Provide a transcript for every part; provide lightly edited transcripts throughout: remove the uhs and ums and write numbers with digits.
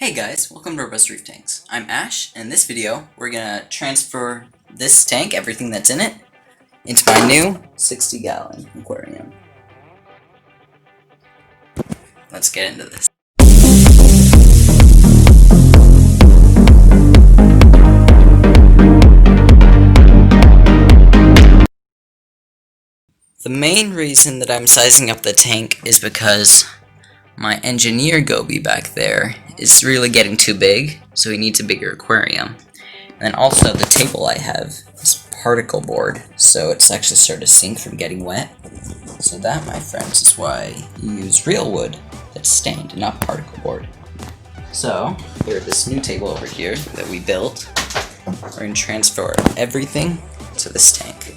Hey guys, welcome to Robust Reef Tanks. I'm Ash, and in this video, we're gonna transfer this tank, everything that's in it, into my new 60-gallon aquarium. Let's get into this. The main reason that I'm sizing up the tank is because my engineer goby back there is really getting too big, so he needs a bigger aquarium. And also the table I have is particle board, so it's actually starting to sink from getting wet. So that, my friends, is why you use real wood that's stained and not particle board. So, here at this new table over here that we built, we're going to transfer everything to this tank.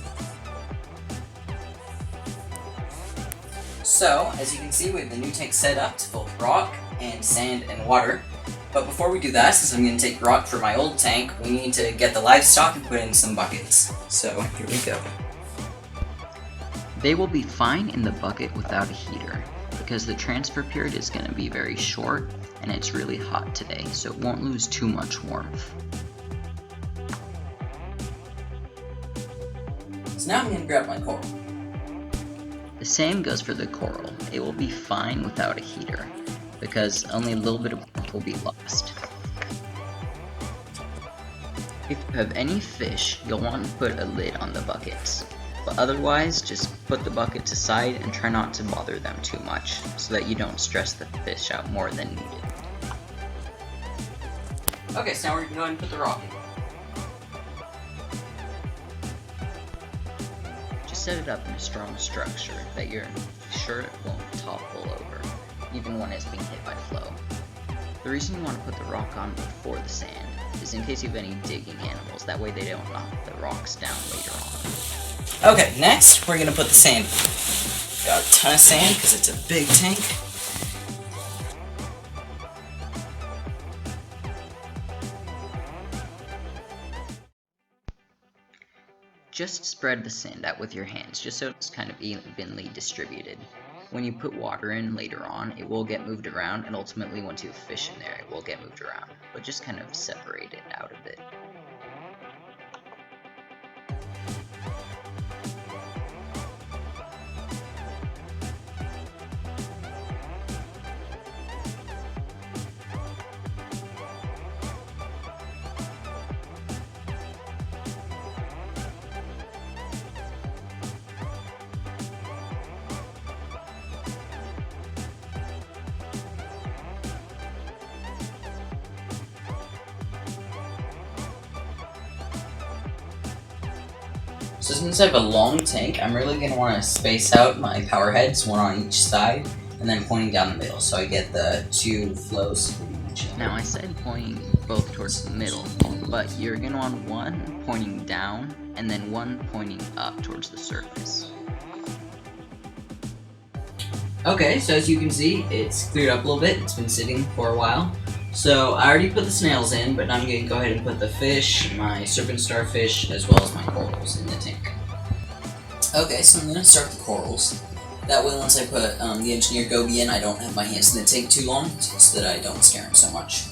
So, as you can see, we have the new tank set up to fill with rock and sand and water. But before we do that, since I'm going to take rock for my old tank, we need to get the livestock and put in some buckets. So, here we go. They will be fine in the bucket without a heater, because the transfer period is going to be very short and it's really hot today, so it won't lose too much warmth. So now I'm going to grab my coral. The same goes for the coral. It will be fine without a heater, because only a little bit of warmth will be lost. If you have any fish, you'll want to put a lid on the buckets, but otherwise just put the buckets aside and try not to bother them too much, so that you don't stress the fish out more than needed. Okay, so now we're going to go ahead and put the rock in. Set it up in a strong structure that you're sure it won't topple over, even when it's being hit by flow. The reason you want to put the rock on before the sand is in case you have any digging animals, that way they don't knock the rocks down later on. Okay, next we're going to put the sand in. Got a ton of sand because it's a big tank. Just spread the sand out with your hands, just so it's kind of evenly distributed. When you put water in later on, it will get moved around, and ultimately once you have fish in there, it will get moved around. But just kind of separate it out a bit. So since I have a long tank, I'm really going to want to space out my power heads, one on each side, and then pointing down the middle, so I get the two flows from each other. Now I said pointing both towards the middle, but you're going to want one pointing down, and then one pointing up towards the surface. Okay, so as you can see, it's cleared up a little bit. It's been sitting for a while. So I already put the snails in, but now I'm going to go ahead and put the fish, my serpent starfish, as well as my corals in the tank. Okay, so I'm going to start the corals. That way once I put the engineer goby in, I don't have my hands in the tank too long, so that I don't scare him so much.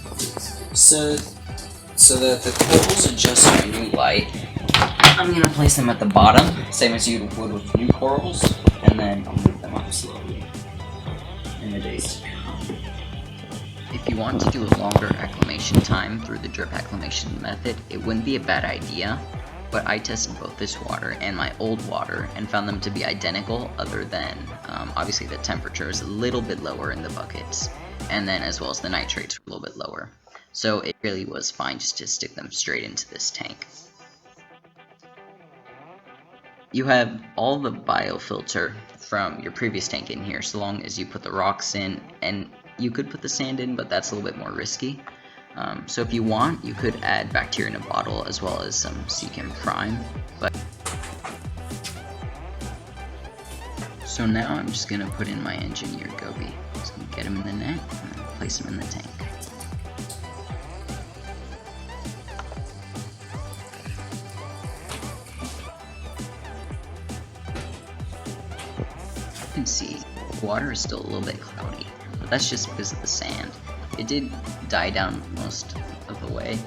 So that the corals adjust to my new light, I'm going to place them at the bottom, same as you would with new corals, and then I'll move them up slowly in the days to come. If you want to do a longer acclimation time through the drip acclimation method, it wouldn't be a bad idea, but I tested both this water and my old water and found them to be identical, other than obviously the temperature is a little bit lower in the buckets, and then as well as the nitrates were a little bit lower. So it really was fine just to stick them straight into this tank. You have all the biofilter from your previous tank in here, so long as you put the rocks in, and you could put the sand in, but that's a little bit more risky. So if you want, you could add bacteria in a bottle as well as some Seachem Prime. So now I'm just going to put in my engineer goby. So I'm going to get him in the net and then place him in the tank. You can see the water is still a little bit cloudy, but that's just because of the sand. it did die down most of the way,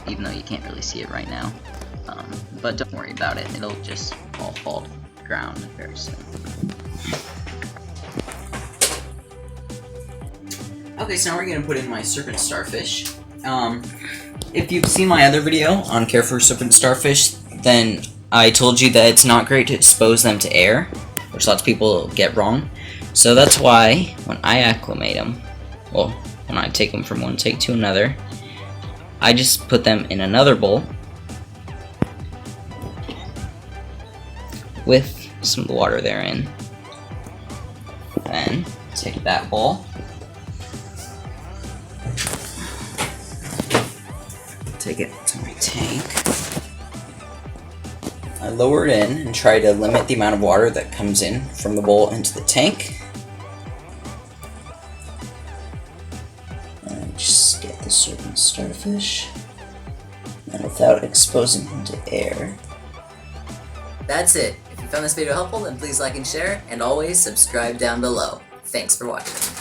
even though you can't really see it right now. But don't worry about it, it'll just all fall to the ground very soon. Okay, so now we're gonna put in my serpent starfish. If you've seen my other video on care for serpent starfish, then I told you that it's not great to expose them to air, which lots of people get wrong. So that's why when I acclimate them, well, when I take them from one tank to another, I just put them in another bowl with some of the water therein. Then take that bowl, take it to my tank. I lower it in and try to limit the amount of water that comes in from the bowl into the tank. And just get the serpent starfish, and without exposing them to air. That's it. If you found this video helpful, then please like and share, and always subscribe down below. Thanks for watching.